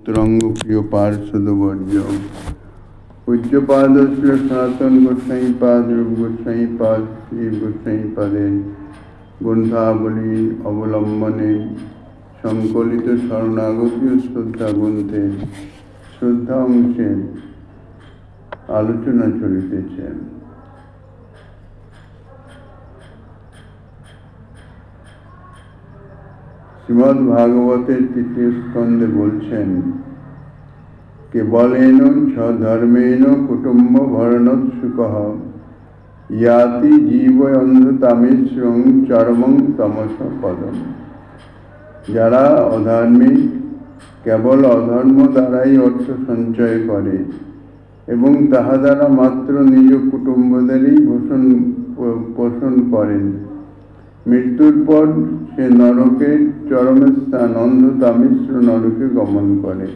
तरंग प्रिय पार्षद वर्य पूज्यपाद श्री सनातन गोसाई पाद रूप गोसाई पाद श्री गोसाई पादे ग्रंथावली अवलम्बने संकलित शरणागति श्रद्धा ग्रंथे श्रद्धा अंशे आलोचना चलितेছে। श्रीमद् भागवतेर तृतीय स्कंदे बोलছেন केवलेन च धर्मेण कुटुम्ब भरणत सुखः याति जीवयन्धतामेश्वरं चरमं तमस पदम। যারা অধার্মিক কেবল অধর্ম দ্বারাই অর্থ সঞ্চয় করে এবং তাহা দ্বারা মাত্র নিজ কুটুম্বদেরই পোষণ করেন, মৃত্যুর পর সে নরকের চরম স্থান অন্ধতামিশ্র নরকে গমন করে।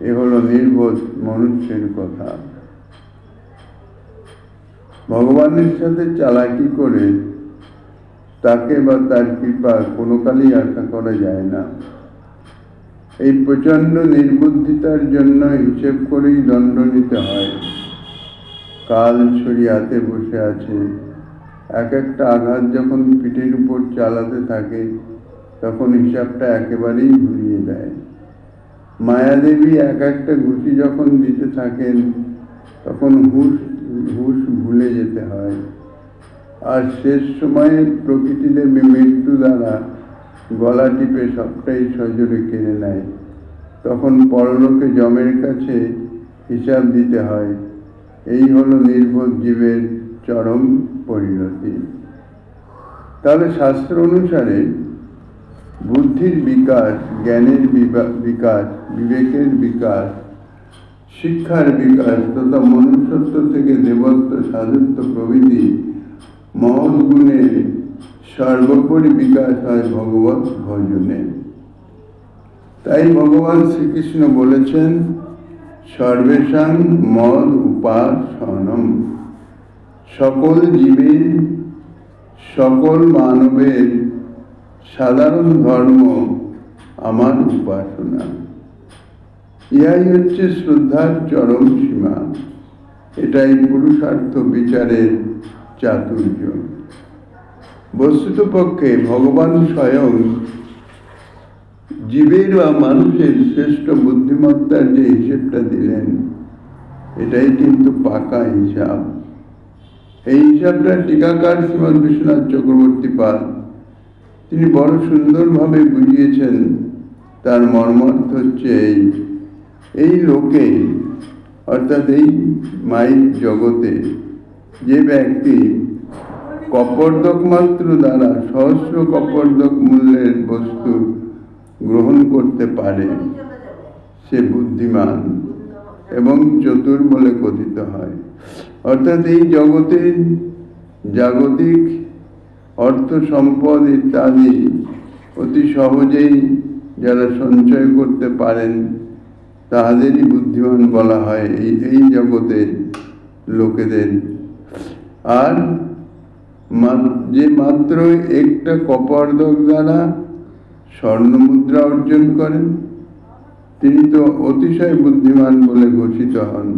এ হলো নির্বোধ মনুষ্যের কথা। ভগবানের সাথে চালাকি করে তাকে বা তার কৃপা কোনো কালেই আশা করা যায় না। এই প্রচণ্ড নির্বুদ্ধিতার জন্য হিসেব করেই দণ্ড নিতে হয়। কাল ছড়ি হাতে বসে আছে, এক একটা আঘাত যখন পিঠের উপর চালাতে থাকে তখন হিসাবটা একেবারেই ভুলিয়ে দেয়। মায়াদেবী এক একটা ঘুষি যখন দিতে থাকেন তখন হুঁশ ভুলে যেতে হয়। আর শেষ সময়ে প্রকৃতিদেবী মৃত্যু দ্বারা গলা টিপে সবটাই সজোরে কেড়ে নেয়। তখন পরলোকে যমের কাছে হিসাব দিতে হয়। এই হলো নির্বোধ জীবের চরম পরিণতি। তাহলে শাস্ত্র অনুসারে বুদ্ধির বিকাশ, জ্ঞানের বিকাশ, বিবেকের বিকাশ, শিক্ষার বিকাশ তথা মনুষ্যত্ব থেকে দেবত্ব, সাধুত্ব প্রভৃতি মহৎ গুণের সর্বোপরি বিকাশ হয় ভগবত ভজনে। তাই ভগবান শ্রীকৃষ্ণ বলেছেন সর্বেষাং মদ উপাসনম। সকল জীবের, সকল মানবের সাধারণ ধর্ম আমার উপাসনা। ইহাই হচ্ছে শ্রদ্ধার চরম সীমা। এটাই পুরুষার্থ বিচারের চাতুর্য। বস্তুতপক্ষে ভগবান স্বয়ং জীবের বা মানুষের শ্রেষ্ঠ বুদ্ধিমত্তার যে হিসেবটা দিলেন এটাই কিন্তু পাকা হিসাব। এই হিসাবটা টিকাকার শ্রীমৎ বিশ্বনাথ চক্রবর্তী পাদ তিনি বড় সুন্দরভাবে বুঝিয়েছেন। তার মর্মার্থ হচ্ছে এই লোকে অর্থাৎ এই মাইক জগতে যে ব্যক্তি কপর্দক মাত্র দ্বারা সহস্র কপর্দক মূল্যের বস্তু গ্রহণ করতে পারে সে বুদ্ধিমান এবং চতুর বলে কথিত হয়। অর্থাৎ এই জগতের জাগতিক অর্থ সম্পদ ইত্যাদি অতি সহজেই যারা সঞ্চয় করতে পারেন তাহাদেরই বুদ্ধিমান বলা হয় এই জগতের লোকেদের। আর যে মাত্র একটা কপর্দক দ্বারা স্বর্ণমুদ্রা অর্জন করেন তিনি তো অতিশয় বুদ্ধিমান বলে ঘোষিত হন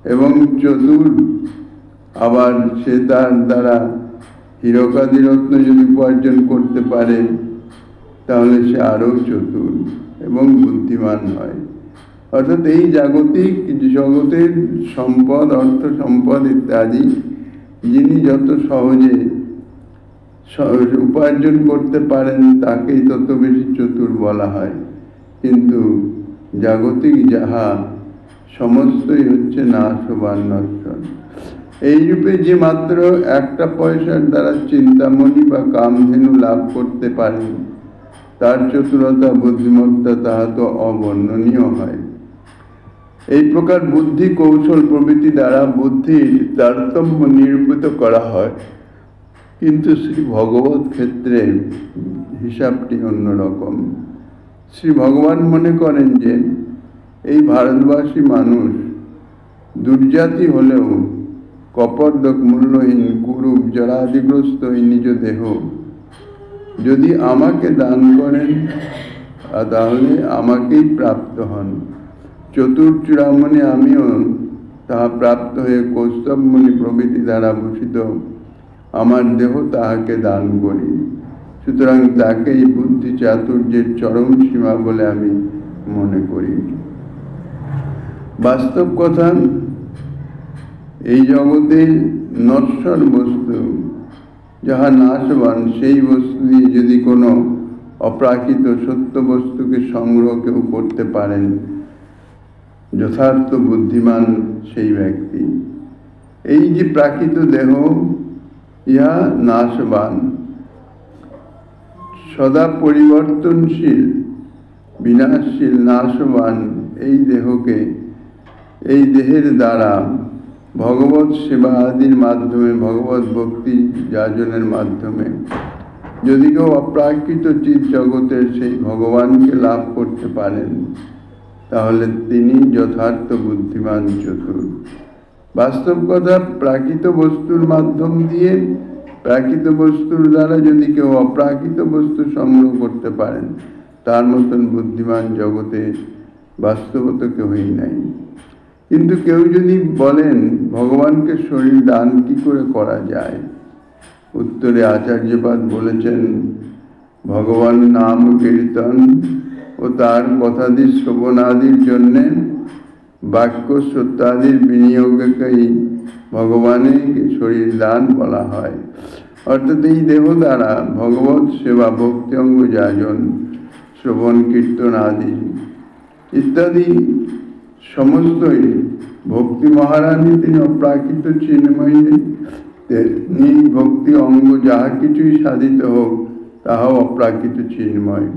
এবং চতুর। আবার সে তার দ্বারা হীরকাদি রত্ন যদি উপার্জন করতে পারে তাহলে সে আরও চতুর এবং বুদ্ধিমান হয়। অর্থাৎ এই জাগতিক জগতের সম্পদ, অর্থ সম্পদ ইত্যাদি যিনি যত সহজে উপার্জন করতে পারেন তাকেই তত বেশি চতুর বলা হয়। কিন্তু জাগতিক যাহা সমস্তই হচ্ছে নাশবান, নশ্বর। এইরূপে যে মাত্র একটা পয়সার দ্বারা চিন্তামণি বা কামধেনু লাভ করতে পারেন তার চতুরতা, বুদ্ধিমত্তা তাহা তো অবর্ণনীয় হয়। এই প্রকার বুদ্ধি, কৌশল প্রভৃতি দ্বারা বুদ্ধির তারতম্য নিরূপিত করা হয়। কিন্তু শ্রী ভগবত ক্ষেত্রে হিসাবটি অন্যরকম। শ্রী ভগবান মনে করেন যে এই ভারতবাসী মানুষ দুর্জাতি হলেও কপর্দক মূল্যহীন কুরূপ জরাদিগ্রস্ত এই নিজ দেহ যদি আমাকে দান করেন তাহলে আমাকেই প্রাপ্ত হন। চতুর্চূড়ামণি আমিও তাহা প্রাপ্ত হয়ে কৌস্তব মুনি প্রভৃতি দ্বারা ভূষিত আমার দেহ তাহাকে দান করি। সুতরাং তাকেই বুদ্ধি চাতুর্যের চরম সীমা বলে আমি মনে করি। বাস্তব কথা, এই জগতে নশ্বর বস্তু যাহা নাশবান, সেই বস্তু দিয়ে যদি কোনো অপ্রাকৃত সত্য বস্তুকে সংগ্রহ কেউ করতে পারেন, যথার্থ বুদ্ধিমান সেই ব্যক্তি। এই যে প্রাকৃত দেহ, ইহা নাশবান, সদা পরিবর্তনশীল, বিনাশশীল, নাশবান এই দেহকে, এই দেহের দ্বারা ভগবৎ সেবা আদির মাধ্যমে, ভগবৎ ভক্তি যাজনের মাধ্যমে যদি কেউ অপ্রাকৃত চিৎ জগতের সেই ভগবানকে লাভ করতে পারেন, তাহলে তিনি যথার্থ বুদ্ধিমান চতুর। বাস্তব কথা, প্রাকৃত বস্তুর মাধ্যম দিয়ে, প্রাকৃত বস্তুর দ্বারা যদি কেউ অপ্রাকৃত বস্তু সংগ্রহ করতে পারেন, তার মতন বুদ্ধিমান জগতে বাস্তবত কেউই নাই। কিন্তু কেউ যদি বলেন ভগবানকে শরীর দান কি করে করা যায়, উত্তরে আচার্যপাদ বলেছেন, ভগবান নাম কীর্তন ও তার কথাদি শ্রবণাদির জন্যে বাক্য সত্যাদির বিনিয়োগকেই ভগবানের শরীর দান বলা হয়। অর্থাৎ এই দেহ দ্বারা ভগবৎ সেবা, ভক্তি অঙ্গ যাজন, শ্রবণ কীর্তন আদি ইত্যাদি সমস্তই ভক্তি মহারানী তিনি অপ্রাকৃত চিন্ময়ী। ভক্তি অঙ্গ যাহা কিছুই সাধিত হোক, তাহাও অপ্রাকৃত চিন্ময়।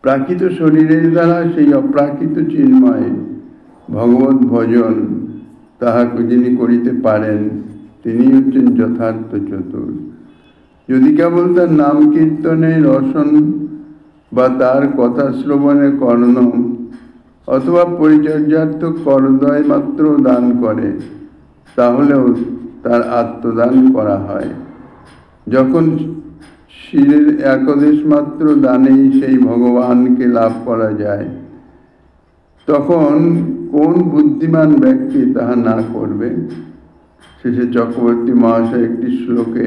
প্রাকৃত শরীরের দ্বারা সেই অপ্রাকৃত চিন্ময় ভগবত ভজন তাহাকে যিনি করিতে পারেন, তিনি হচ্ছেন যথার্থ চতুর। যদি কেবল তার নাম কীর্তনে রসন বা তার কথা শ্রবণে কর্ণ অথবা পরিচর্যার্থ করদয় মাত্র দান করে, তাহলেও তার আত্মদান করা হয়। যখন শিরের একদেশ মাত্র দানেই সেই ভগবানকে লাভ করা যায়, তখন কোন বুদ্ধিমান ব্যক্তি তাহা না করবে? শেষে চক্রবর্তী মহাশয় একটি শ্লোকে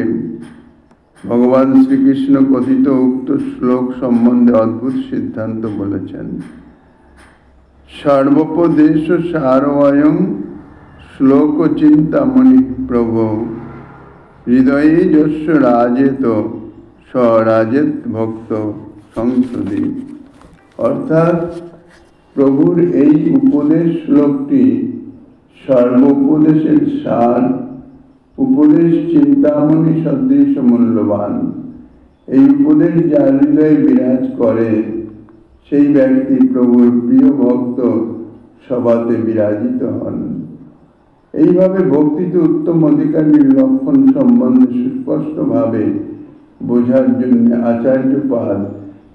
ভগবান শ্রীকৃষ্ণ কথিত উক্ত শ্লোক সম্বন্ধে অদ্ভুত সিদ্ধান্ত বলেছেন। সর্বোপদেশ সারবয়ং শ্লোক চিন্তামণি প্রভু হৃদয়ে যস্য রাজেত স্বরাজেত ভক্ত সংসদী। অর্থাৎ প্রভুর এই উপদেশ শ্লোকটি সর্বোপদেশের সার, উপদেশ চিন্তামণি সদৃশ মূল্যবান। এই উপদেশ যার হৃদয়ে বিরাজ করে, সেই ব্যক্তি প্রভুর প্রিয় ভক্ত সভাতে বিরাজিত হন। এইভাবে ভক্তিতে উত্তম অধিকারীর লক্ষণ সম্বন্ধে সুস্পষ্টভাবে বোঝার জন্য আচার্যপাদ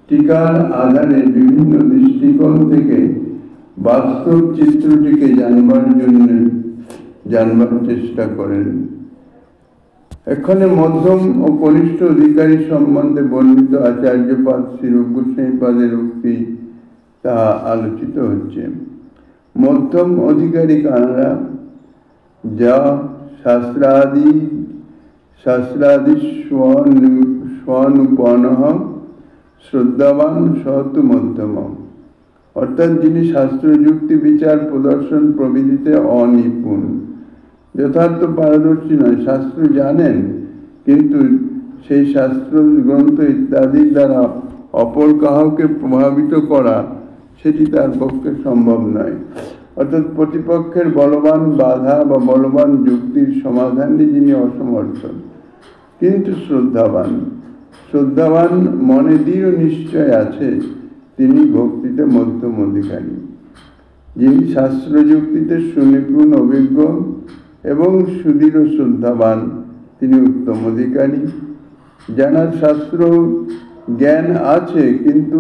টিকার আধারে বিভিন্ন দৃষ্টিকোণ থেকে বাস্তব চিত্রটিকে জানবার চেষ্টা করেন। এখানে মধ্যম ও কনিষ্ঠ অধিকারী সম্বন্ধে বর্ণিত আচার্যপাদ শ্রী রূপ গোস্বামীপাদের উক্তি তাহা আলোচিত হচ্ছে। মধ্যম অধিকারী কানারা, যা শাস্ত্রাদি স্বনুপনঃ শ্রদ্ধাবান সতু মধ্যম। অর্থাৎ যিনি শাস্ত্র যুক্তি বিচার প্রদর্শন প্রভৃতিতে অনিপুণ, যথার্থ পারদর্শী নয়, শাস্ত্র জানেন কিন্তু সেই শাস্ত্র গ্রন্থ ইত্যাদির দ্বারা অপর কাহাকে প্রভাবিত করা, সেটি তার পক্ষে সম্ভব নয়। অর্থাৎ প্রতিপক্ষের বলবান বাধা বা বলবান যুক্তির সমাধানে যিনি অসমর্থ, কিন্তু শ্রদ্ধাবান মনে দৃঢ় নিশ্চয় আছে, তিনি ভক্তিতে মধ্যম অধিকারী। যিনি শাস্ত্র যুক্তিতে সুনিপুণ, অভিজ্ঞ এবং সুদৃঢ় শ্রদ্ধাবান, তিনি উত্তম অধিকারী। যার শাস্ত্র জ্ঞান আছে কিন্তু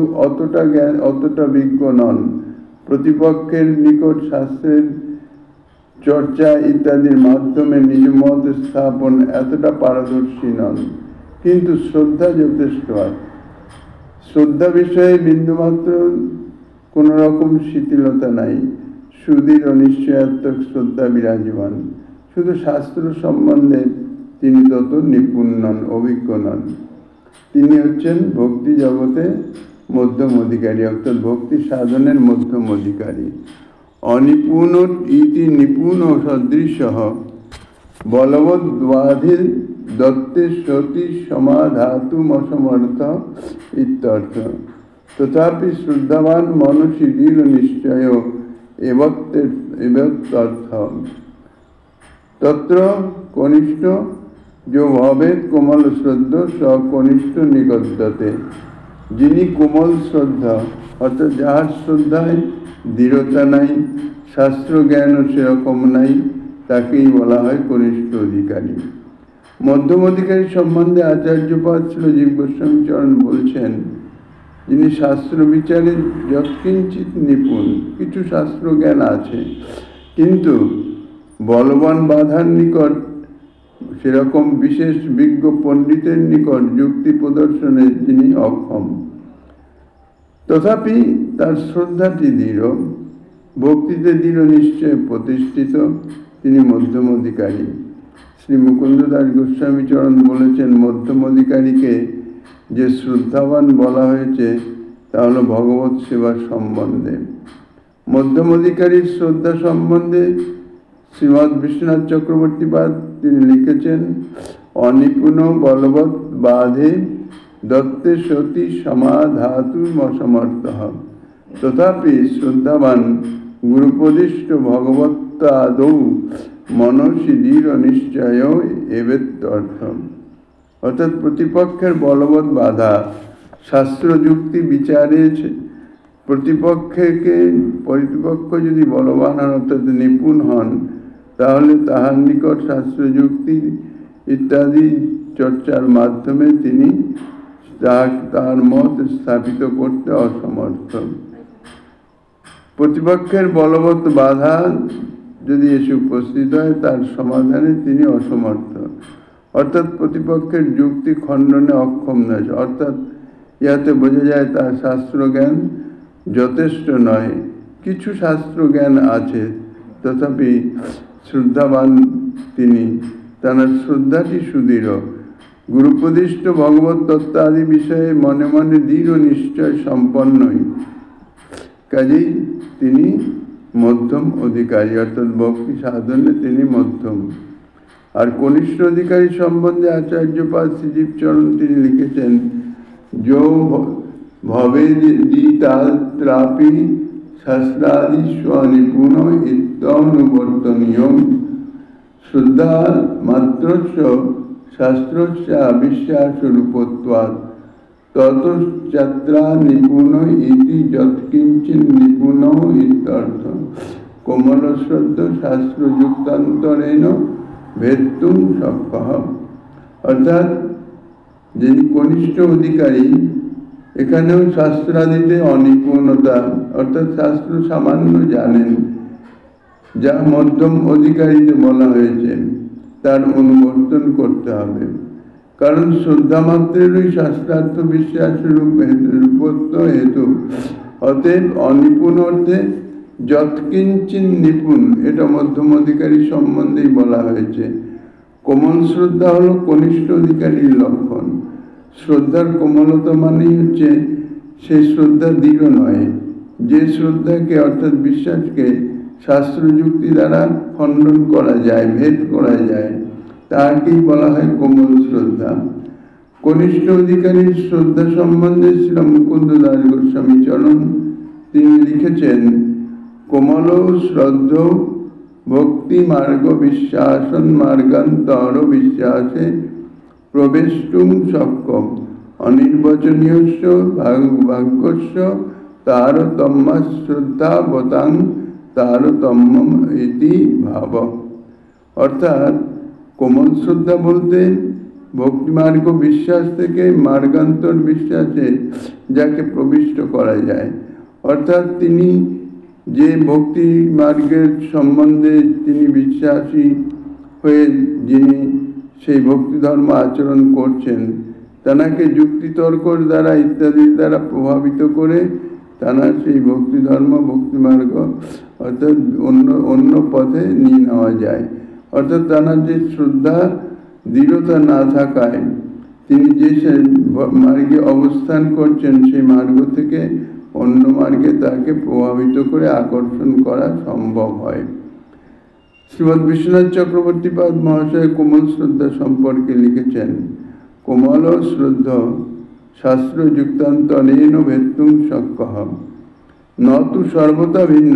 অতটা বিজ্ঞ নন, প্রতিপক্ষের নিকট শাস্ত্রের চর্চা ইত্যাদির মাধ্যমে নিজ মত স্থাপন এতটা পারদর্শী নন, কিন্তু শ্রদ্ধা যথেষ্ট আছে। শ্রদ্ধা বিষয়ে বিন্দুমাত্র কোন রকম শিথিলতা নাই, সুদৃঢ় অনিশ্চয়াত্মক শ্রদ্ধা বিরাজমান। শুধু শাস্ত্র সম্বন্ধে তিনি তত নিপুণ নন, অভিজ্ঞ নন। তিনি হচ্ছেন ভক্তি জগতে মধ্যম অধিকারী, অর্থাৎ ভক্তি সাধনের মধ্যম অধিকারী। অনিপুণ ইতি নিপুণ সদৃশ বলবদ্বাধির দত্তে সতী সমাধাতুম অসমর্থ ইত্যর্থ। তথাপি শ্রদ্ধাবান মনসি দৃঢ় নিশ্চয় এবত্যর্থ। তত্র কনিষ্ঠ जो ভবেদ কোমল শ্রদ্ধ স কনিষ্ঠ নিগদ্যতে। যিনি কোমল শ্রদ্ধা, অর্থাৎ যাহার শ্রদ্ধায় দৃঢ়তা নাই, শাস্ত্র জ্ঞানও সেরকম নাই, তাকেই বলা হয় কনিষ্ঠ অধিকারী। মধ্যম অধিকারী সম্বন্ধে আচার্যপাদ শ্রীজীব গোস্বামী চরণ বলছেন, যিনি শাস্ত্র বিচারে যৎকিঞ্চিত নিপুণ, কিছু শাস্ত্র জ্ঞান আছে, কিন্তু বলবান বাধার নিকট, সেরকম বিশেষ বিজ্ঞ পণ্ডিতের নিকট যুক্তি প্রদর্শনে তিনি অক্ষম। তথাপি তার শ্রদ্ধাটি দৃঢ়, ভক্তিতে দৃঢ় নিশ্চয় প্রতিষ্ঠিত, তিনি মধ্যম অধিকারী। শ্রী মুকুন্দ দাস গোস্বামী চরণ বলেছেন, মধ্যম অধিকারীকে যে শ্রদ্ধাবান বলা হয়েছে তা হল ভগবৎ সেবার সম্বন্ধে। মধ্যম অধিকারীর শ্রদ্ধা সম্বন্ধে শ্রীমৎ বিশ্বনাথ চক্রবর্তীপাদ তিনি লিখেছেন, অনিপুণ বলবৎ বাধে দত্তে সতী সমাধাতু অসমর্থ। তথাপি শ্রদ্ধাবান গুরুপদিষ্ট ভগবত্তাদৌ মনসি দৃঢ় নিশ্চয় এবেত্যর্থ। অর্থাৎ প্রতিপক্ষের বলবৎ বাধা, শাস্ত্র যুক্তি বিচারে প্রতিপক্ষ যদি বলবান হন, অর্থাৎ নিপুণ হন, তাহলে তাহার নিকট শাস্ত্র যুক্তি ইত্যাদি চর্চার মাধ্যমে তিনি তার মত স্থাপিত করতে অসমর্থ। প্রতিপক্ষের বলবৎ বাধা যদি এসে উপস্থিত হয়, তার সমাধানে তিনি অসমর্থ, অর্থাৎ প্রতিপক্ষের যুক্তি খণ্ডনে অক্ষম নয়। অর্থাৎ ইহাতে বোঝা যায় তার শাস্ত্র জ্ঞান যথেষ্ট নয়। কিছু শাস্ত্র জ্ঞান আছে, তথাপি শ্রদ্ধাবান তিনি, তার শ্রদ্ধাটি সুদৃঢ়, গুরুপদিষ্ট ভগবত তত্ত্ব আদি বিষয়ে মনে মনে দৃঢ় নিশ্চয় সম্পন্নই, কাজেই তিনি মধ্যম অধিকারী, অর্থাৎ ভক্তি সাধনে তিনি মধ্যম। আর কনিষ্ঠ অধিকারী সম্বন্ধে আচার্যপাদ শ্রীজীব চরণ তিনি লিখেছেন, যো ভবে দিতাত্রাপি শাস্ত্রাদি স্বনিপুণ ইত্যনুবর্তনীয় শ্রদ্ধা মাত্রস্য শাস্ত্রস্য বিশ্বাসরূপত্বাৎ ততশ্চাত্রা নিপুণ ইতি যৎকিঞ্চিৎ নিপুণ ইত্যর্থ। কোমল শ্রদ্ধ শাস্ত্রযুক্তান্তরেণ ভেত্তুম সক্ষঃ। অর্থাৎ যিনি কনিষ্ঠ অধিকারী, এখানেও শাস্ত্রাদিতে অনিপুণতা, অর্থাৎ শাস্ত্র সামান্য জানেন, যা মধ্যম অধিকারীতে বলা হয়েছে, তার অনুবর্তন করতে হবে। কারণ শ্রদ্ধা মাত্রেরই শাস্ত্রার্থ বিশ্বাস রূপত্ব হেতু। অতএব অনিপুণ অর্থে যৎকিঞ্চিৎ নিপুণ, এটা মধ্যম অধিকারী সম্বন্ধেই বলা হয়েছে। কোমল শ্রদ্ধা হলো কনিষ্ঠ অধিকারীর লক্ষণ। শ্রদ্ধার কোমলতা মানেই হচ্ছে সেই শ্রদ্ধা দৃঢ় নয়, যে শ্রদ্ধাকে অর্থাৎ বিশ্বাসকে শাস্ত্র যুক্তি দ্বারা খণ্ডন করা যায়, ভেদ করা যায়, তাকেই বলা হয় কোমল শ্রদ্ধা। কনিষ্ঠ অধিকারীর শ্রদ্ধা সম্বন্ধে শ্রী মুকুন্দ দাস গোস্বামী চরণ তিনি লিখেছেন, কোমল শ্রদ্ধ ভক্তি মার্গ বিশ্বাসন মার্গান্তর বিশ্বাসে প্রবেষ্টুম শক্যম অনির্বচনীয়স্য ভাগ্যস্য তারতম্য শ্রদ্ধাবতাং তারতম্যম ইতি ভাব। অর্থাৎ কোমল শ্রদ্ধা বলতে ভক্তিমার্গ বিশ্বাস থেকে মার্গান্তর বিশ্বাসে যাকে প্রবিষ্ট করা যায়, অর্থাৎ তিনি যে ভক্তি মার্গের সম্বন্ধে তিনি বিশ্বাসী হয়ে যিনি সেই ভক্তি ধর্ম আচরণ করছেন, তাকে যুক্তিতর্কর দ্বারা ইত্যাদির দ্বারা প্রভাবিত করে তারা সেই ভক্তি ধর্ম ভক্তি মার্গ অর্থাৎ অন্য পথে নিয়ে নেওয়া যায়। অর্থাৎ তারা যে শ্রদ্ধা দৃঢ়তা না থাকায় তিনি যে মার্গে অবস্থান করছেন সেই মার্গ থেকে অন্য মার্গে তাকে প্রভাবিত করে আকর্ষণ করা সম্ভব হয়। শ্রীমৎ বিশ্বনাথ চক্রবর্তী পাদ মহাশয় কোমল শ্রদ্ধা সম্পর্কে লিখেছেন, কোমল শ্রদ্ধ শাস্ত্র যুক্তান্তরেণ ভেত্তুম শক্যঃ ন তু সর্বতা ভিন্ন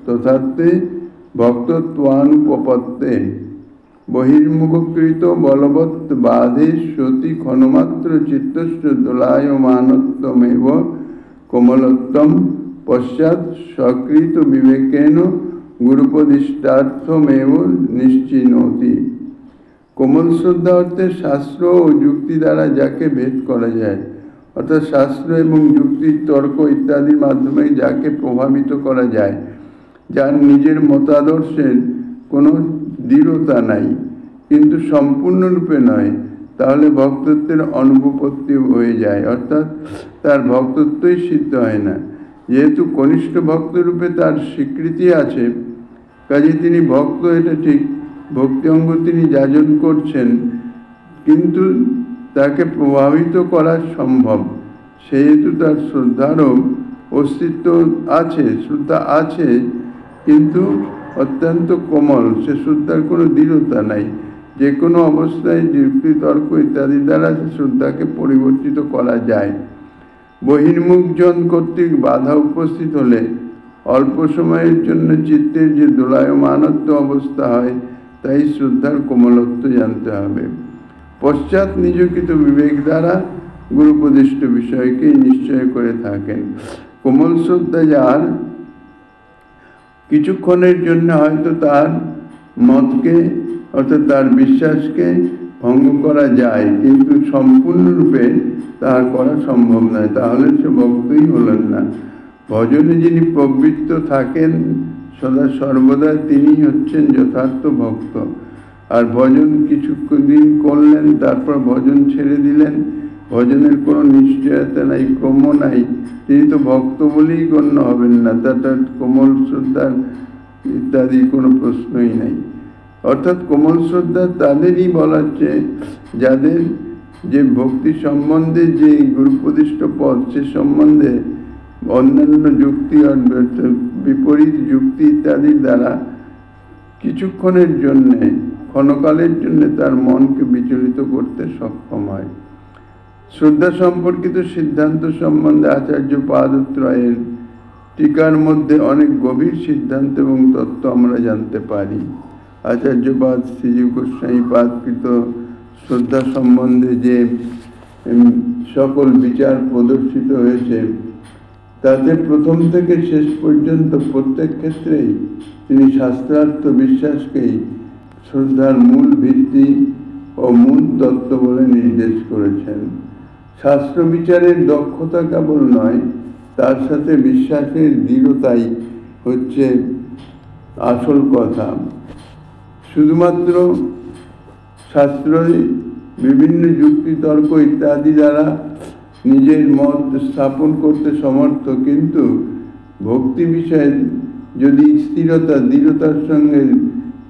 তথার্থে ভক্তত্বানুপপত্তে বহির্মুখকৃত বলবৎ বাধে সতি ক্ষণমাত্র চিত্তস্য দোলায়মানত্বমেব কোমলত্বম পশ্চাৎ সকৃত বিবেকেন গুরুপদিষ্টার্থমেব নিশ্চিনতি। কোমল শ্রদ্ধা অর্থে শাস্ত্র ও যুক্তি দ্বারা যাকে ভেদ করা যায়, অর্থাৎ শাস্ত্র এবং যুক্তির তর্ক ইত্যাদির মাধ্যমে যাকে প্রভাবিত করা যায়, যার নিজের মতাদর্শের কোনো দৃঢ়তা নাই কিন্তু সম্পূর্ণরূপে নয়, তাহলে ভক্তত্বের অনুপপত্তি হয়ে যায়, অর্থাৎ তার ভক্তত্বই সিদ্ধ হয় না। যেহেতু কনিষ্ঠ ভক্তরূপে তার স্বীকৃতি আছে, কাজে তিনি ভক্ত, এটা ঠিক, ভক্তি অঙ্গ তিনি যাজন করছেন, কিন্তু তাকে প্রভাবিত করা সম্ভব, সেহেতু তার শ্রদ্ধারও অস্তিত্ব আছে, শ্রদ্ধা আছে, কিন্তু অত্যন্ত কোমল, সে শ্রদ্ধার কোনো দৃঢ়তা নাই। যে কোনো অবস্থায় যুক্তি তর্ক ইত্যাদি দ্বারা সে শ্রদ্ধাকে পরিবর্তিত করা যায়। বহির্মুখজন কর্তৃক বাধা উপস্থিত হলে অল্প সময়ের জন্য চিত্তের যে দোলায়মানত্ব অবস্থা হয়, তাই শ্রদ্ধার কোমলত্ব জানতে হবে। পশ্চাৎ নিজকৃত বিবেক দ্বারা গুরুপদিষ্ট বিষয়কে নিশ্চয় করে থাকেন। কোমল শ্রদ্ধা যার, কিছুক্ষণের জন্য হয়তো তার মতকে অর্থাৎ তার বিশ্বাসকে ভঙ্গ করা যায়, কিন্তু সম্পূর্ণরূপে তা করা সম্ভব নয়, তাহলে সে ভক্তই হলেন না। ভজনে যিনি প্রবৃত্ত থাকেন সদা সর্বদা, তিনি হচ্ছেন যথার্থ ভক্ত। আর ভজন কিছুদিন করলেন, তারপর ভজন ছেড়ে দিলেন, ভজনের কোনো নিশ্চয়তা নাই, ক্রম নাই, তিনি তো ভক্ত বলেই গণ্য হবেন না, তার কোমল শ্রদ্ধার ইত্যাদি কোনো প্রশ্নই নাই। অর্থাৎ কোমল শ্রদ্ধা তাদেরই বলাচ্ছে যাদের যে ভক্তি সম্বন্ধে যে গুরুপ্রদিষ্ট পথ, সে সম্বন্ধে অন্যান্য যুক্তি বিপরীত যুক্তি ইত্যাদির দ্বারা কিছুক্ষণের জন্যে, ক্ষণকালের জন্যে তার মনকে বিচলিত করতে সক্ষম হয়। শ্রদ্ধা সম্পর্কিত সিদ্ধান্ত সম্বন্ধে আচার্য পাদত্রয়ের টিকার মধ্যে অনেক গভীর সিদ্ধান্ত এবং তত্ত্ব আমরা জানতে পারি। আচার্যপাদ শ্রীজীব গোস্বামী পাদকৃত শ্রদ্ধা সম্বন্ধে যে সকল বিচার প্রদর্শিত হয়েছে, তাতে প্রথম থেকে শেষ পর্যন্ত প্রত্যেক ক্ষেত্রেই তিনি শাস্ত্রার্থ বিশ্বাসকেই শ্রদ্ধার মূল ভিত্তি ও মূল তত্ত্ব বলে নির্দেশ করেছেন। শাস্ত্র বিচারের দক্ষতা কেবল নয়, তার সাথে বিশ্বাসের দৃঢ়তাই হচ্ছে আসল কথা। শুধুমাত্র শাস্ত্রই বিভিন্ন যুক্তি তর্ক ইত্যাদি দ্বারা নিজের মত স্থাপন করতে সমর্থ, কিন্তু ভক্তি বিষয়ে যদি স্থিরতা দৃঢ়তার সঙ্গে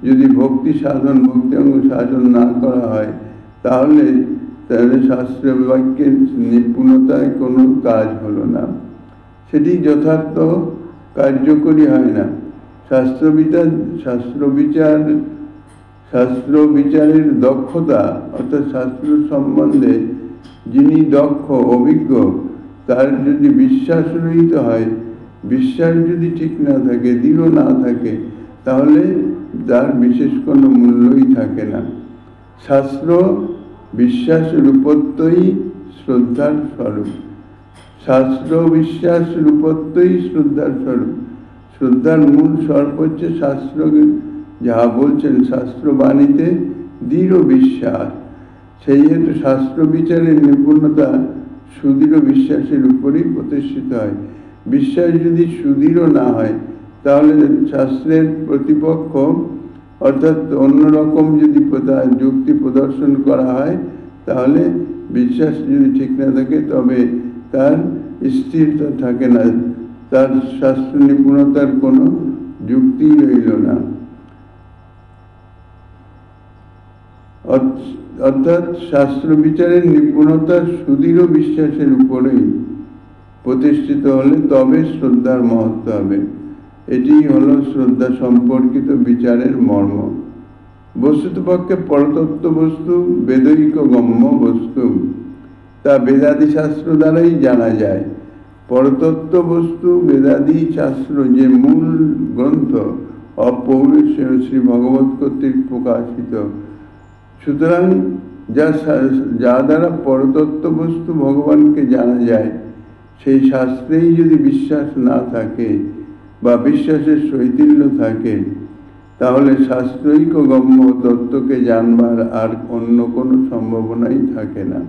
যদি ভক্তি সাধন ভক্তি অঙ্গ সাধন না করা হয়, তাহলে শাস্ত্র বাক্যের নিপুণতায় কোনো কাজ হলো না, সেটি যথার্থ কার্যকরী হয় না। শাস্ত্র বিচারের দক্ষতা অর্থাৎ শাস্ত্র সম্বন্ধে যিনি দক্ষ অভিজ্ঞ, তার যদি বিশ্বাস রহিত হয়, বিশ্বাস যদি ঠিক না থাকে, দৃঢ় না থাকে, তাহলে তার বিশেষ কোনো মূল্যই থাকে না। শাস্ত্র বিশ্বাস রূপত্বই শ্রদ্ধার স্বরূপ, শাস্ত্র বিশ্বাস রূপত্বই শ্রদ্ধার স্বরূপ। শ্রদ্ধার মূল স্বরূপ হচ্ছে শাস্ত্র যাহা বলছেন, শাস্ত্রবাণীতে দৃঢ় বিশ্বাস। সেই হেতু শাস্ত্র বিচারের নিপুণতা সুদৃঢ় বিশ্বাসের উপরেই প্রতিষ্ঠিত হয়। বিশ্বাস যদি সুদৃঢ় না হয়, তাহলে শাস্ত্রের প্রতিপক্ষ অর্থাৎ অন্যরকম যদি যুক্তি প্রদর্শন করা হয়, তাহলে বিশ্বাস যদি ঠিক না থাকে তবে তার স্থিরতা থাকে না, তার শাস্ত্র নিপুণতার কোনো যুক্তি রইল না। অর্থাৎ শাস্ত্র বিচারের নিপুণতা সুদৃঢ় বিশ্বাসের উপরেই প্রতিষ্ঠিত হলে তবে শ্রদ্ধার মহত্ব হবে। এটি হলো শ্রদ্ধা সম্পর্কিত বিচারের মর্ম। বস্তুতপক্ষে পরতত্ত্ব বস্তু বেদৈক গম্য বস্তু, তা বেদাদি শাস্ত্র দ্বারাই জানা যায়। পরতত্ত্ব বস্তু বেদাদি শাস্ত্র যে মূল গ্রন্থ অপৌরুষেয় শ্রী ভগবৎ কর্তৃক প্রকাশিত, সুতরাং যা দ্বারা পরতত্ত্ব বস্তু ভগবানকে জানা যায়, সেই শাস্ত্রেই যদি বিশ্বাস না থাকে বা বিশ্বাসের শৈথিল্য থাকে, তাহলে শাস্ত্রৈক গম্য তত্ত্বকে জানবার আর অন্য কোনো সম্ভাবনাই থাকে না।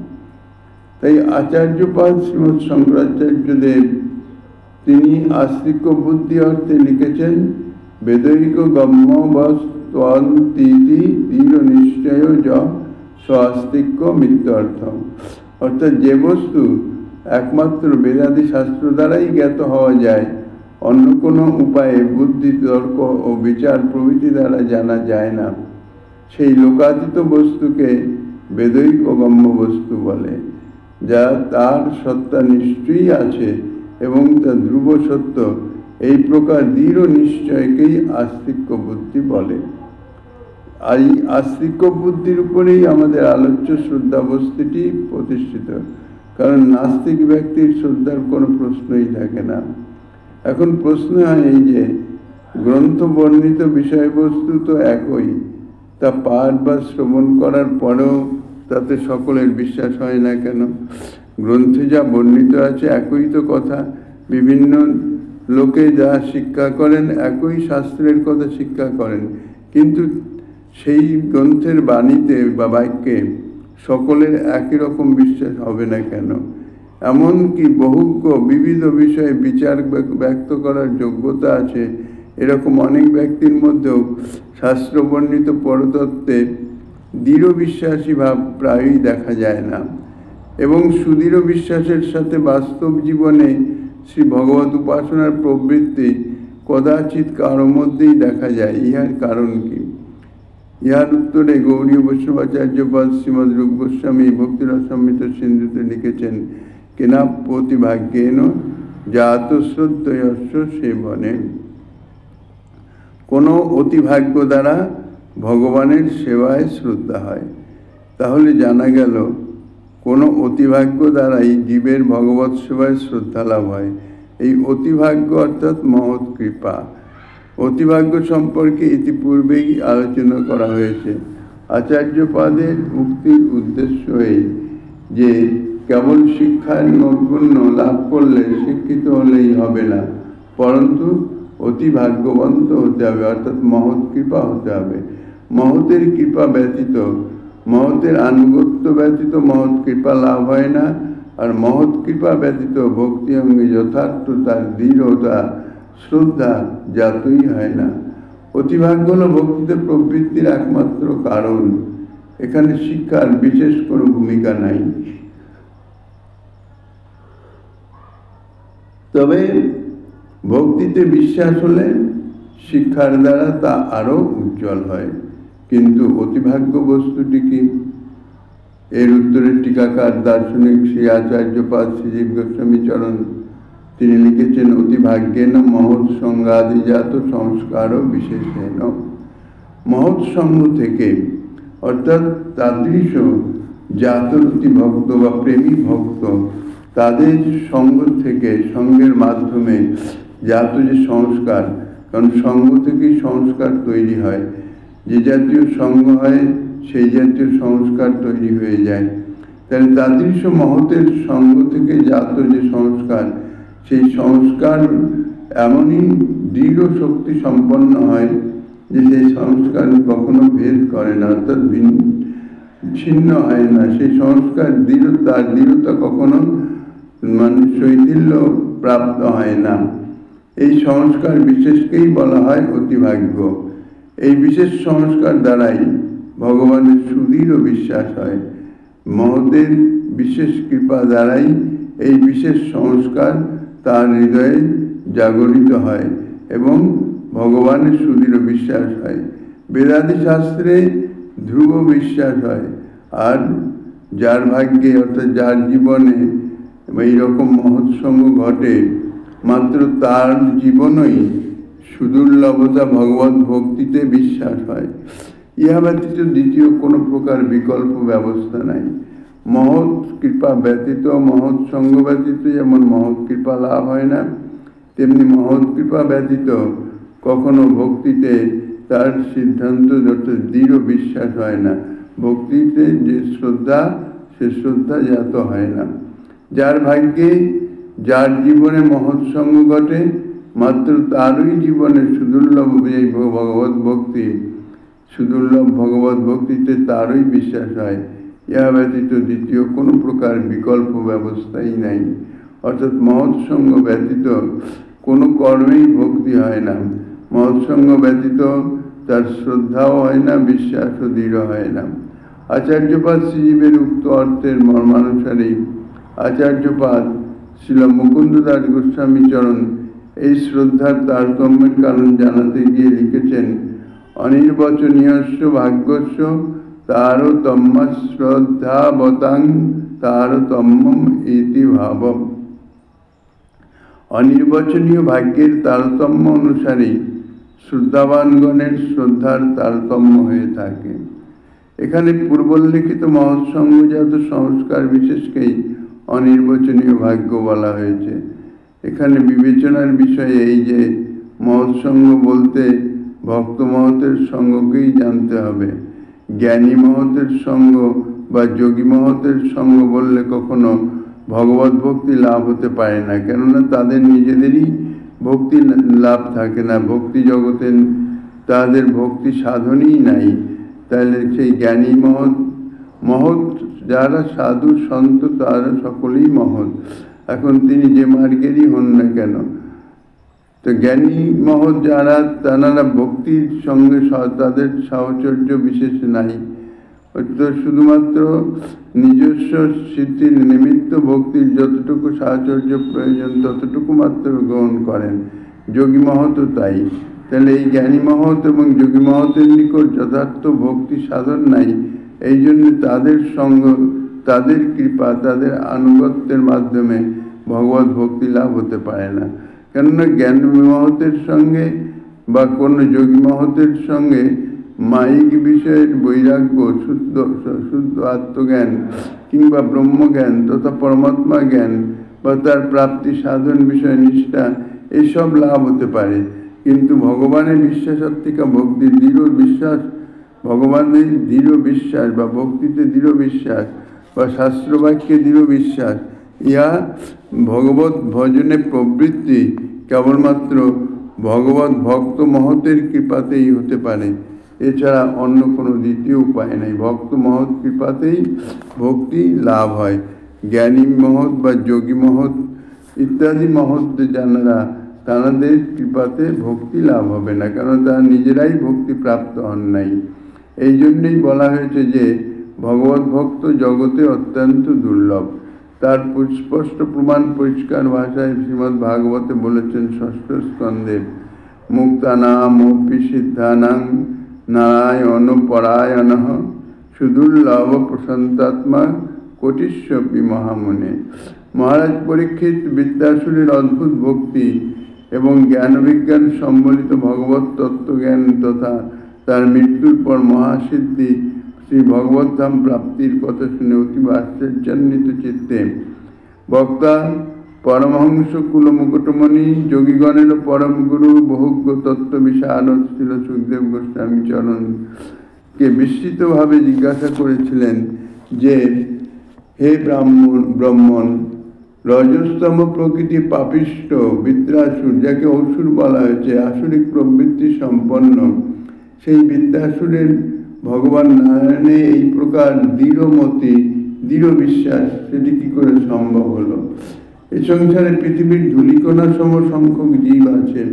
তাই আচার্যপাদ শ্রীমৎ শঙ্করাচার্যদেব তিনি আস্তিক্য বুদ্ধি অর্থে লিখেছেন, বেদৈক গম্য বস্ত্বন্তীতি দৃঢ় নিশ্চয় য স্বাস্তিক্য মিত্যর্থম। অর্থাৎ যে বস্তু একমাত্র বেদাদি শাস্ত্র দ্বারাই জ্ঞাত হওয়া যায়, অন্য কোনো উপায়ে বুদ্ধি, তর্ক ও বিচার প্রভৃতি দ্বারা জানা যায় না, সেই লোকাতীত বস্তুকে বেদৈক গম্য বস্তু বলে, যা তার সত্তা নিশ্চয়ই আছে এবং তা ধ্রুব সত্য। এই প্রকার দৃঢ় নিশ্চয়কেই আস্তিক্য বুদ্ধি বলে। আর এই আস্তিক্য বুদ্ধির উপরেই আমাদের আলোচ্য শ্রদ্ধা বস্তুটি প্রতিষ্ঠিত, কারণ নাস্তিক ব্যক্তির শ্রদ্ধার কোনো প্রশ্নই থাকে না। এখন প্রশ্ন হয় এই যে, গ্রন্থ বর্ণিত বিষয়বস্তু তো একই, তা পাঠ বা শ্রবণ করার পরেও তাতে সকলের বিশ্বাস হয় না কেন? গ্রন্থে যা বর্ণিত আছে একই তো কথা, বিভিন্ন লোকে যা শিক্ষা করেন একই শাস্ত্রের কথা শিক্ষা করেন, কিন্তু সেই গ্রন্থের বাণীতে বা বাক্যে সকলের একই রকম বিশ্বাস হবে না কেন? এমনকি বহুজ্ঞ বিবিধ বিষয়ে বিচার ব্যক্ত করার যোগ্যতা আছে এরকম অনেক ব্যক্তির মধ্যেও শাস্ত্র বর্ণিত পরতত্ত্বে দৃঢ় বিশ্বাসী ভাব প্রায়ই দেখা যায় না, এবং সুদৃঢ় বিশ্বাসের সাথে বাস্তব জীবনে শ্রী ভগবত উপাসনার প্রবৃত্তি কদাচিৎ কারোর মধ্যেই দেখা যায়। ইহার কারণ কি? ইহার উত্তরে গৌড়ীয় বৈষ্ণবাচার্যপাদ শ্রীমদ রূপ গোস্বামী ভক্তিরসামৃত সিন্ধুতে লিখেছেন, কেনাপ্যতি ভাগ্যেন জাত শ্রদ্ধয়স্য সেবনে। কোনো অতিভাগ্য দ্বারা ভগবানের সেবায় শ্রদ্ধা হয়। তাহলে জানা গেল কোনো অতিভাগ্য দ্বারাই জীবের ভগবৎ সেবায় শ্রদ্ধা লাভ হয়। এই অতিভাগ্য অর্থাৎ মহৎ কৃপা। অতিভাগ্য সম্পর্কে ইতিপূর্বেই আলোচনা করা হয়েছে। আচার্যপাদের উক্তির উদ্দেশ্য এই যে কেবল শিক্ষার নৈপুণ্য লাভ করলে শিক্ষিত হলেই হবে না, পরন্তু অতি ভাগ্যবন্ত হতে হবে, অর্থাৎ মহৎ কৃপা হতে হবে। মহতের কৃপা ব্যতীত, মহতের আনুগত্য ব্যতীত মহৎ কৃপা লাভ হয় না, আর মহৎ কৃপা ব্যতীত ভক্তি অঙ্গে যথার্থতা, দৃঢ়তা, শ্রদ্ধা জাতই হয় না। অতিভাগ্য হল ভক্তিতে প্রবৃত্তির একমাত্র কারণ। এখানে শিক্ষার বিশেষ কোনো ভূমিকা নাই। তবে ভক্তিতে বিশ্বাস হলে শিক্ষার দ্বারা তা আরো উজ্জ্বল হয়। কিন্তু অতিভাগ্য বস্তুটি কি? এর উত্তরে টিকাকার দার্শনিক শ্রী আচার্যপাদ শ্রীজীব গোস্বামী চরণ তিনি লিখেছেন, অতিভাগ্যেন মহৎ সঙ্গাদিজাত সংস্কার বিশেষেন। মহৎ সঙ্গ থেকে, অর্থাৎ তাদৃশ জাতরতি ভক্ত বা প্রেমী ভক্ত, তাদের সঙ্গ থেকে, সঙ্গের মাধ্যমে জাত যে সংস্কার, কারণ সঙ্গ থেকেই সংস্কার তৈরি হয়, যে জাতীয় সঙ্গ হয় সেই জাতীয় সংস্কার তৈরি হয়ে যায়। তাহলে তাদৃশ মহতের সঙ্গ থেকে জাত যে সংস্কার, সেই সংস্কার এমনই দৃঢ় শক্তি সম্পন্ন হয় যে সেই সংস্কার কখনো ভেদ করে না, অর্থাৎ ছিন্ন হয় না। সেই সংস্কার তার দৃঢ়তা কখনো শৈথিল্য প্রাপ্ত হয় না। এই সংস্কার বিশেষকেই বলা হয় অতিভাগ্য। এই বিশেষ সংস্কার দ্বারাই ভগবানের সুদৃঢ় বিশ্বাস হয়। মহতের বিশেষ কৃপা দ্বারাই এই বিশেষ সংস্কার তার হৃদয়ে জাগরিত হয় এবং ভগবানের সুদৃঢ় বিশ্বাস হয়। বেদাদি শাস্ত্রে ধ্রুব বিশ্বাস হয়। আর যার ভাগ্যে অর্থাৎ যার জীবনে এইরকম মহৎসঙ্গ ঘটে, মাত্র তার জীবনই সুদুর্লভতা ভগবত ভক্তিতে বিশ্বাস হয়। ইহা ব্যতীত দ্বিতীয় কোনো প্রকার বিকল্প ব্যবস্থা নাই। মহৎ কৃপা ব্যতীত, মহৎ সঙ্গ ব্যতীত যেমন মহৎ কৃপা লাভ হয় না, তেমনি মহৎ কৃপা ব্যতীত কখনো ভক্তিতে তার সিদ্ধান্ত অর্থাৎ দৃঢ় বিশ্বাস হয় না। ভক্তিতে যে শ্রদ্ধা, সে শ্রদ্ধা জাত হয় না। যার ভাগ্যে, যার জীবনে মহৎ সঙ্গ ঘটে, মাত্র তারই জীবনে সুদুর্লভ এই ভগবত ভক্তি, সুদুর্লভ ভগবত ভক্তিতে তারই বিশ্বাস হয়। ইহা ব্যতীত দ্বিতীয় কোনো প্রকার বিকল্প ব্যবস্থাই নাই। অর্থাৎ মহৎ সঙ্গ ব্যতীত কোনো কর্মেই ভক্তি হয় না। মহৎ সঙ্গ ব্যতীত তার শ্রদ্ধাও হয় না, বিশ্বাসও দৃঢ় হয় না। আচার্যপাদ শ্রীজীবের উক্ত অর্থের মর্মানুসারেই আচার্যপাদ শ্রীল মুকুন্দ দাস গোস্বামী চরণ এই শ্রদ্ধার তারতম্যের কারণ জানাতে গিয়ে লিখেছেন, অনির্বচনীয়স্য ভাগ্যস্য তারতম্য শ্রদ্ধাবতাং তারতম্যম ইতি ভাবম। অনির্বচনীয় ভাগ্যের তারতম্য অনুসারেই শ্রদ্ধাবানগণের শ্রদ্ধার তারতম্য হয়ে থাকে। এখানে পূর্বোল্লিখিত মহৎসঙ্গজাত সংস্কার বিশেষকেই অনির্বচনীয় ভাগ্য বলা হয়েছে। এখানে বিবেচনার বিষয় এই যে মহৎসঙ্গ বলতে ভক্ত মহতের সঙ্গকেই জানতে হবে। জ্ঞানী মহতের সঙ্গ বা যোগী মহতের সঙ্গ বললে কখনো ভগবত ভক্তি লাভ হতে পারে না, কেননা তাদের নিজেদেরই ভক্তি লাভ থাকে না। ভক্তি জগতে তাদের ভক্তি সাধনই নাই। তাহলে সেই জ্ঞানী মহৎ যারা সাধু সন্ত তারা সকলেই মহৎ, এখন তিনি যে মার্গেরই হন না কেন। তো জ্ঞানী মহৎ যারা, তারা ভক্তির সঙ্গে তাদের সাহচর্য বিশেষ নাই। তো শুধুমাত্র নিজস্ব সিদ্ধির নিমিত্ত ভক্তির যতটুকু সাহচর্য প্রয়োজন ততটুকু মাত্র গ্রহণ করেন। যোগী মহৎও তাই। তাহলে এই জ্ঞানী মহৎ এবং যোগী মহতের নিকট যথার্থ ভক্তি সাধন নাই। এই জন্য তাদের সঙ্গ, তাদের কৃপা, তাদের আনুগত্যের মাধ্যমে ভগবত ভক্তি লাভ হতে পারে না। কেননা জ্ঞান মহতের সঙ্গে বা কোনো যোগী মহতের সঙ্গে মায়িক বিষয়ের বৈরাগ্য, শুদ্ধ আত্মজ্ঞান কিংবা ব্রহ্মজ্ঞান তথা পরমাত্মা জ্ঞান বা তার প্রাপ্তি সাধন বিষয় নিষ্ঠা এইসব লাভ হতে পারে। কিন্তু ভগবানের বিশ্বাসাত্মিকা ভক্তি, দৃঢ় বিশ্বাস, ভগবানের দৃঢ় বিশ্বাস বা ভক্তিতে দৃঢ় বিশ্বাস বা শাস্ত্রবাক্যে দৃঢ় বিশ্বাস, ইহা ভগবত ভজনে প্রবৃত্তি কেবলমাত্র ভগবত ভক্ত মহতের কৃপাতেই হতে পারে। এছাড়া অন্য কোনো দ্বিতীয় উপায় নেই। ভক্ত মহৎ কৃপাতেই ভক্তি লাভ হয়। জ্ঞানী মহৎ বা যোগী মহৎ ইত্যাদি মহৎ যারা, তাদের কৃপাতে ভক্তি লাভ হবে না, কারণ তারা নিজেরাই ভক্তি প্রাপ্ত হন নাই। এই জন্যই বলা হয়েছে যে ভগবত ভক্ত জগতে অত্যন্ত দুর্লভ। তার স্পষ্ট প্রমাণ পরিষ্কার ভাষায় শ্রীমদ্ ভাগবতে বলেছেন ষষ্ঠ স্কন্ধে, মুক্তানাম অপি সিদ্ধানাং নারায়ণ পরায়ণঃ সুদুর্লভ প্রশান্তাত্মা কোটিস্বপি মহামুনে। মহারাজ পরীক্ষিত বিদ্যাসুরের অদ্ভুত ভক্তি এবং জ্ঞান বিজ্ঞান সম্বলিত ভগবত তত্ত্বজ্ঞান তথা তার মৃত্যুর পর মহাসিদ্ধি শ্রী ভগবত ধাম প্রাপ্তির কথা শুনে অতীব আশ্চর্যান্বিত চিত্তে বক্তা পরমহংস কুল মুকুটমণি যোগীগণের পরম গুরু বহুজ্ঞ তত্ত্ব বিশারদ ছিল সুখদেব গোস্বামী চরণকে বিস্মিতভাবে জিজ্ঞাসা করেছিলেন যে, হে ব্রাহ্মণ, রজস্তম প্রকৃতি পাপিষ্ট বিদ্যাসুর, যাকে অসুর বলা হয়েছে, আসরিক প্রবৃত্তি সম্পন্ন, সেই বিদ্যাসুরের ভগবান নারায়ণে এই প্রকার দৃঢ়মতি, দৃঢ় বিশ্বাস, সেটি কি করে সম্ভব হলো? এই সংসারে পৃথিবীর ধূলিকণা সম সংখ্যক জীব আছে,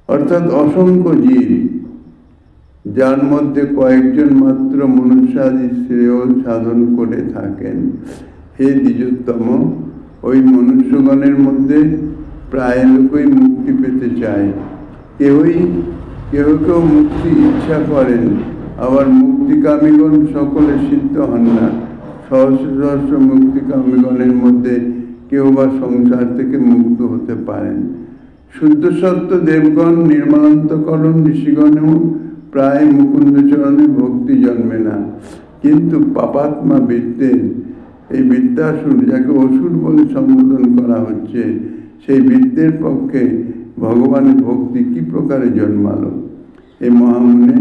অর্থাৎ অসংখ্য জীব, যার মধ্যে কয়েকজন মাত্র মনুষ্যাদি শ্রেয় সাধন করে থাকেন। হে দ্বিজোত্তম, ওই মনুষ্যগণের মধ্যে প্রায় লোকই মুক্তি পেতে চায়। কেউ কেউ মুক্তি ইচ্ছা করেন, আবার মুক্তিকামীগণ সকলে সিদ্ধ হন না। সহস্র সহস্র মুক্তিকামীগণের মধ্যে কেউ বা সংসার থেকে মুক্ত হতে পারেন। শুদ্ধ সত্য দেবগণ, নির্মলান্তকরণ ঋষিগণেও প্রায় মুকুন্দচরণে ভক্তি জন্মে না। কিন্তু পাপাত্মা বিদ্যের এই বিদ্যাসুর, যাকে অসুর বলে সম্বোধন করা হচ্ছে, সেই বিদ্যের পক্ষে ভগবানের ভক্তি কি প্রকারে জন্মালো? এই মহামুনি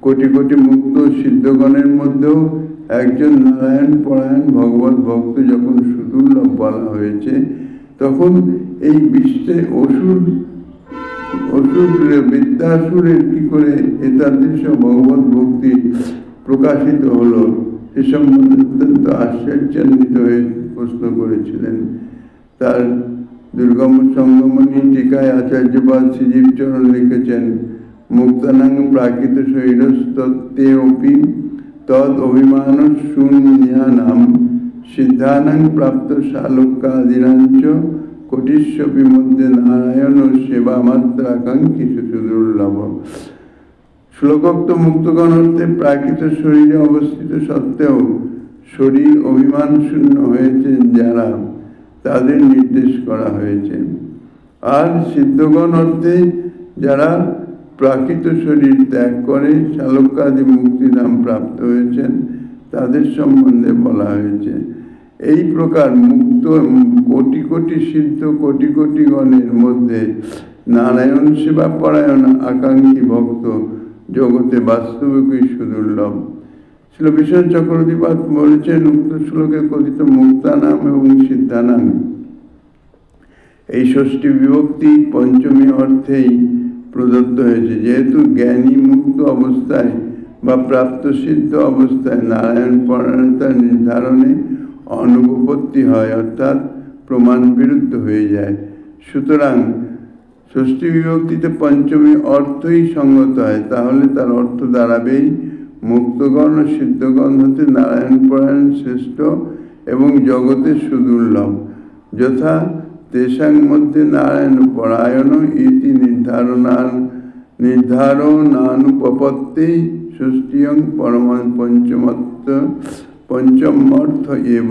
কোটি কোটি মুক্ত সিদ্ধগণের মধ্যেও একজন নারায়ণ পরায়ণ ভগবত ভক্ত যখন সুদুর্লভ বলা হয়েছে, তখন এই বিশ্বে অসুর বিদ্যাসুরের কি করে এতাদৃশ ভগবত ভক্তি প্রকাশিত হলো, সে সম্বন্ধে অত্যন্ত আশ্চর্যান্বিত হয়ে প্রশ্ন করেছিলেন। তার দুর্গম সঙ্গমণি টিকায় আচার্যপাদ শ্রীজীবচরণ লিখেছেন, মুক্তানাং প্রাকৃত শৈরস্তত্ত্বেপি তদ অভিমান শূন্যানাম সিদ্ধানাং প্রাপ্ত শালোকাদিনাঞ্চ কোটিস্বপি মধ্যে নারায়ণ সেবা মাত্রাকাঙ্ক্ষী সুদুর্লভ। শ্লোকোক্ত মুক্তগণ অর্থে প্রাকৃত শরীরে অবস্থিত সত্ত্বেও শরীর অভিমান শূন্য হয়েছে যারা, তাদের নির্দেশ করা হয়েছে। আর সিদ্ধগণ অর্থে যারা প্রাকৃত শরীর ত্যাগ করে শালোকাদি মুক্তিধাম প্রাপ্ত হয়েছেন, তাদের সম্বন্ধে বলা হয়েছে। এই প্রকার মুক্ত কোটি কোটি সিদ্ধ কোটি কোটি গণের মধ্যে নারায়ণ সেবা পরায়ণ আকাঙ্ক্ষী ভক্ত জগতে বাস্তবিকই সুদুর্লভ। শ্রীল বিশ্বনাথ চক্রবর্তীপাদ বলেছেন, উক্ত শ্লোকে কথিত মুক্তানাম এবং সিদ্ধানাম এই ষষ্ঠী বিভক্তি পঞ্চমী অর্থেই প্রদত্ত হয়েছে। যেহেতু জ্ঞানী মুক্ত অবস্থায় বা প্রাপ্ত সিদ্ধ অবস্থায় নারায়ণ পরায়ণতার নির্ধারণে অনুপপত্তি হয়, অর্থাৎ প্রমাণ বিরুদ্ধ হয়ে যায়। সুতরাং ষষ্ঠী বিভক্তিতে পঞ্চমী অর্থই সঙ্গত হয়। তাহলে তার অর্থ দাঁড়াবেই, মুক্তগণ ও সিদ্ধগণ হতে নারায়ণ পরায়ণ শ্রেষ্ঠ এবং জগতে সুদুর্লভ। যথা তেষাং মধ্যে নারায়ণ পরায়ণ ইতি নির্ধারণানুপপত্তি ষষ্ঠীয়ং পরমান পঞ্চমর্থ এব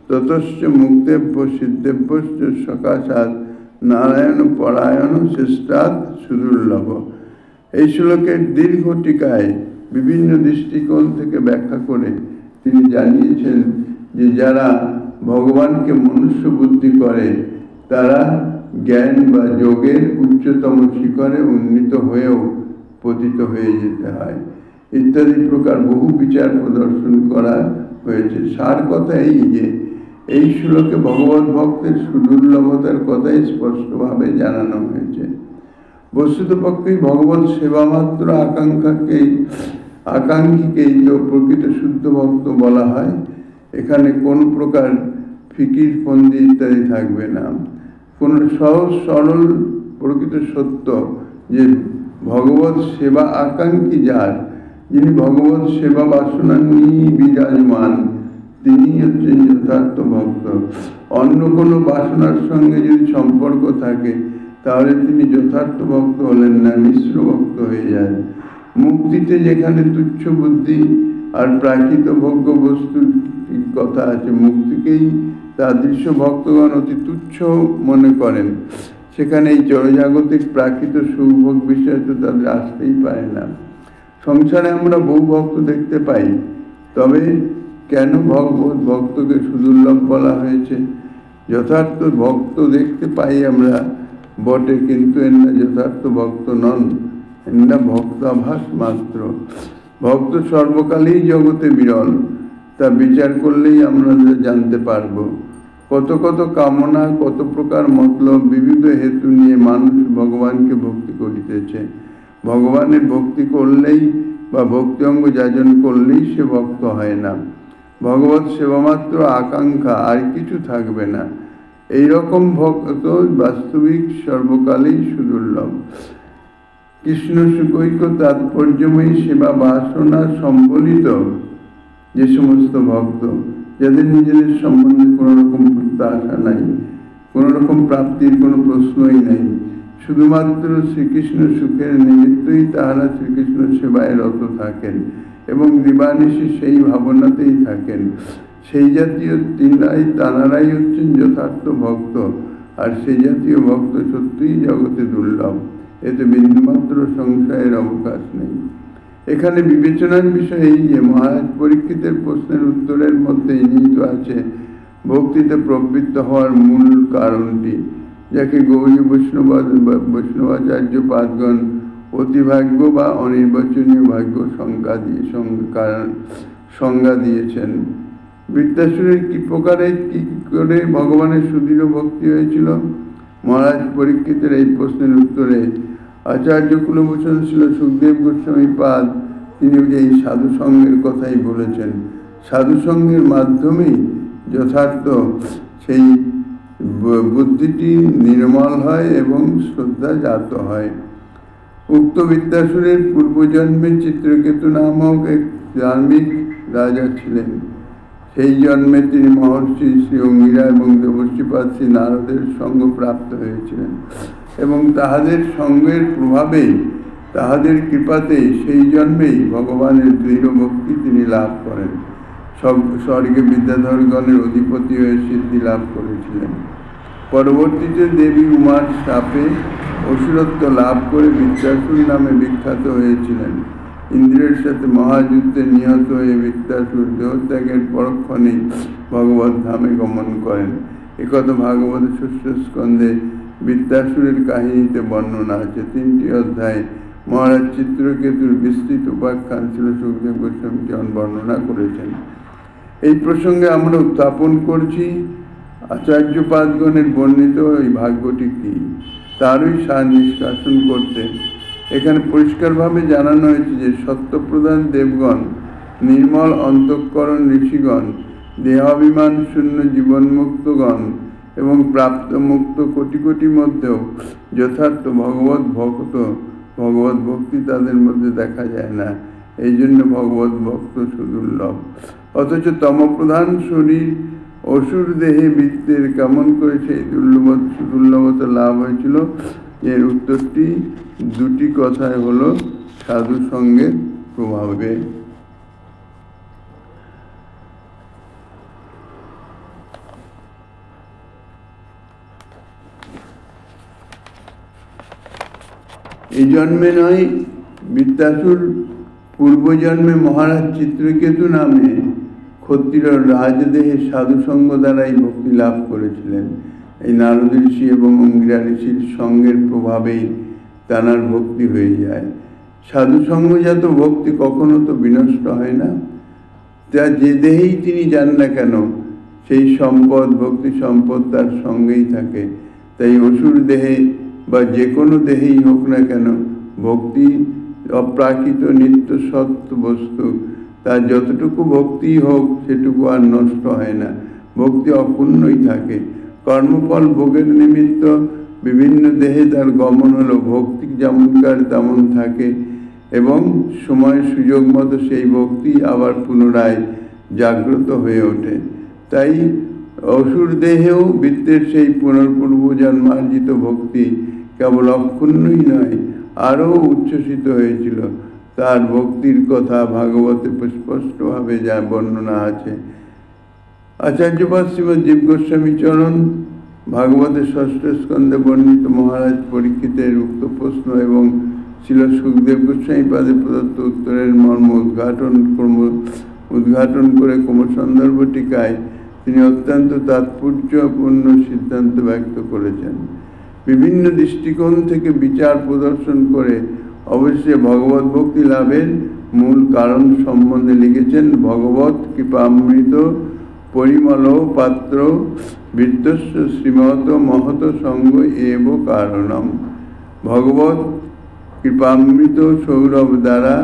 ততশ্চ মুক্তেভ্য সিদ্ধেভ্য সকাশাৎ নারায়ণ পরায়ণ শ্রেষ্ঠাৎ সুদুর্লভ। এই শ্লোকের দীর্ঘ টিকায় বিভিন্ন দৃষ্টিকোণ থেকে ব্যাখ্যা করে তিনি জানিয়েছেন যে যারা ভগবানকে মনুষ্য বুদ্ধি করে, তারা জ্ঞান বা যোগের উচ্চতম শিখরে উন্নীত হয়েও পতিত হয়ে যেতে হয় ইত্যাদি প্রকার বহু বিচার প্রদর্শন করা হয়েছে। সার কথা এই যে এই শ্লোকে ভগবত ভক্তের সুদুর্লভতার কথাই স্পষ্টভাবে জানানো হয়েছে। বস্তুতপক্ষে ভগবত সেবা মাত্র আকাঙ্ক্ষীকেই তো প্রকৃত শুদ্ধ ভক্ত বলা হয়। এখানে কোন প্রকার ফিকির ফন্দি ইত্যাদি থাকবে না। কোন সহজ সরল প্রকৃত সত্য যে ভগবত সেবা আকাঙ্ক্ষী যার, যিনি ভগবত সেবা বাসনা নিয়ে বিরাজমান, তিনি হচ্ছেন যথার্থ ভক্ত। অন্য কোনো বাসনার সঙ্গে যদি সম্পর্ক থাকে তাহলে তিনি যথার্থ ভক্ত হলেন না, মিশ্র ভক্ত হয়ে যান। মুক্তিতে যেখানে তুচ্ছ বুদ্ধি আর প্রাকৃত ভোগ্য বস্তুর কথা আছে, মুক্তিকেই তাদৃশ ভক্তগণ অতি তুচ্ছ মনে করেন, সেখানে এই জড়জাগতিক প্রাকৃত সুখভোগ বিষয় তো তাদের আসতেই পারে না। সংসারে আমরা বহু ভক্ত দেখতে পাই, তবে কেন ভগবত ভক্তকে সুদুর্লভ বলা হয়েছে? যথার্থ ভক্ত দেখতে পাই আমরা বটে, কিন্তু এরা যথার্থ ভক্ত নন, এরা ভক্তাভাস মাত্র। ভক্ত সর্বকালেই জগতে বিরল, তা বিচার করলেই আমরা জানতে পারবো। কত কত কামনা, কত প্রকার মতলব, বিবিধ হেতু নিয়ে মানুষ ভগবানকে ভক্তি করিতেছে। ভগবানের ভক্তি করলেই বা ভক্তি অঙ্গ যাজন করলেই সে ভক্ত হয় না। ভগবত সেবামাত্র আকাঙ্ক্ষা, আর কিছু থাকবে না। এইরকম ভক্ত বাস্তবিক সর্বকালেই সুদুর্লভ। কৃষ্ণ সুকৈক তাৎপর্যময়ী সেবা বাসনা সম্বলিত যে সমস্ত ভক্ত, যাদের নিজেদের সম্বন্ধে কোনো রকম প্রত্যাশা নাই, কোনো রকম প্রাপ্তির কোনো প্রশ্নই নাই, শুধুমাত্র শ্রীকৃষ্ণ সুখের নিমিত্তই তাহারা শ্রীকৃষ্ণ সেবায় রত থাকেন এবং দিবানিশি সেই ভাবনাতেই থাকেন, সেই জাতীয় তাঁরাই হচ্ছেন যথার্থ ভক্ত। আর সেই জাতীয় ভক্ত সত্যিই জগতে দুর্লভ, এতে বিন্দুমাত্র সংশয়ের অবকাশ নেই। এখানে বিবেচনার বিষয় এই যে মহারাজ পরীক্ষিতের প্রশ্নের উত্তরের মধ্যেই নিহিত আছে ভক্তিতে প্রবৃত্ত হওয়ার মূল কারণটি, যাকে গৌরী বৈষ্ণবাচার্য পাদগণ অতিভাগ্য বা অনির্বাচনীয় ভাগ্য সংজ্ঞা দিয়েছেন। বৃত্তাসুরের কি প্রকারে কি করে ভগবানের সুদৃঢ় ভক্তি হয়েছিল? মহারাজ পরীক্ষিতের এই প্রশ্নের উত্তরে আচার্য কুলভূষণ ছিল সুখদেব গোস্বামী পাদ, তিনি এই সাধুসঙ্গের কথাই বলেছেন। সাধুসঙ্গের মাধ্যমেই যথার্থ সেই বুদ্ধিটি নির্মল হয় এবং শ্রদ্ধা জাত হয়। উক্ত বৃত্তাসুরের পূর্বজন্মে চিত্রকেতু নামক এক ধার্মিক রাজা ছিলেন। সেই জন্মে তিনি মহর্ষি শ্রী অঙ্গিরা এবং দেবর্ষিপাদ শ্রী নারদের সঙ্গ প্রাপ্ত হয়েছিলেন এবং তাহাদের সঙ্গের প্রভাবেই, তাহাদের কৃপাতেই সেই জন্মেই ভগবানের দৃঢ় ভক্তি তিনি লাভ করেন। স্বর্গে বিদ্যাধরগণের অধিপতি হয়ে সিদ্ধি লাভ করেছিলেন। পরবর্তীতে দেবী উমার শাপে অসুরত্ব লাভ করে বৃত্তাসুর নামে বিখ্যাত হয়েছিলেন। ইন্দ্রের সাথে মহাযুদ্ধে নিহত হয়ে বৃত্তাসুর দেহত্যাগের পরক্ষণেই ভগবত ধামে গমন করেন। একথা ভাগবত ষষ্ঠ স্কন্ধে বৃত্তাসুরের কাহিনীতে বর্ণনা আছে। 3টি অধ্যায়ে মহারাজ চিত্রকেতুর বিস্তৃত উপাখ্যান ছিল সুখদেব গোস্বামী বর্ণনা করেছেন। এই প্রসঙ্গে আমরা উত্থাপন করছি আচার্যপাদগণের বর্ণিত এই ভাগ্যটি কি, তারই সার নিষ্কাশন করতে এখানে পরিষ্কারভাবে জানানো হয়েছে যে সত্যপ্রধান দেবগণ, নির্মল অন্তঃকরণ ঋষিগণ, দেহাভিমান শূন্য জীবনমুক্তগণ এবং প্রাপ্ত মুক্ত কোটি কোটি মধ্যেও যথার্থ ভগবত ভক্তি তাদের মধ্যে দেখা যায় না। এই জন্য ভগবত ভক্ত সুদুর্লভ। অথচ তমপ্রধান শরীর অসুর দেহে বৃত্তের কেমন করে সেই দুর্লভতা লাভ হয়েছিল? এর উত্তরটি 2টি কথায় হলো সাধু সঙ্গের প্রভাবে। এই জন্মে নয়, বৃত্তাসুর পূর্বজন্মে মহারাজ চিত্রকেতু নামে ক্ষত্রিয় রাজদেহে সাধুসঙ্গ দ্বারাই ভক্তি লাভ করেছিলেন। এই নারদ ঋষি এবং অঙ্গিরা ঋষির সঙ্গের প্রভাবেই তাঁর ভক্তি হয়ে যায়। সাধুসঙ্গজাত ভক্তি কখনো তো বিনষ্ট হয় না। তা যে দেহেই তিনি যান না কেন, সেই সম্পদ, ভক্তি সম্পদ তার সঙ্গেই থাকে। তাই অসুর দেহে বা যে কোনো দেহেই হোক না কেন, ভক্তি অপ্রাকৃত নিত্য সত্য বস্তু, তার যতটুকু ভক্তি হোক সেটুকু আর নষ্ট হয় না, ভক্তি অপূর্ণই থাকে। কর্মফল ভোগের নিমিত্ত বিভিন্ন দেহে তার গমন হলো, ভক্তি যেমনকার তেমন থাকে এবং সময় সুযোগ মতো সেই ভক্তি আবার পুনরায় জাগ্রত হয়ে ওঠে। তাই অসুর দেহেও বৃত্তের সেই পুনর্পূর্ব জন্মার্জিত ভক্তি কেবল অক্ষুণ্ণই নয়, আরও উচ্ছ্বসিত হয়েছিল। তার ভক্তির কথা ভাগবতে স্পষ্টভাবে যা বর্ণনা আছে। আচার্যপাদ শ্রীমৎ জীব গোস্বামী চরণ ভাগবতের ষষ্ঠ স্কন্ধে বর্ণিত মহারাজ পরীক্ষিতের উক্ত প্রশ্ন এবং ছিল সুখদেব গোস্বামী পাদে প্রদত্ত উত্তরের মর্ম উদ্ঘাটন করে ক্রমসন্দর্ভ টিকায় তিনি অত্যন্ত তাৎপর্যপূর্ণ সিদ্ধান্ত ব্যক্ত করেছেন। বিভিন্ন দৃষ্টিকোণ থেকে বিচার প্রদর্শন করে অবশ্যই ভগবত ভক্তি লাভের মূল কারণ সম্বন্ধে লিখেছেন। ভগবত কৃপামৃত পরিমল পাত্র বৃত্তস্য শ্রীমত মহত সঙ্গ এব কারণম। ভগবত কৃপামৃত সৌরভ দ্বারা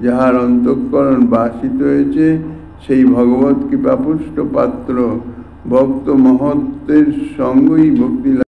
যাহার অন্তঃকরণ বাসিত হয়েছে, সেই ভগবত কৃপাপুষ্ট পাত্র ভক্ত মহত্বের সঙ্গই ভক্তি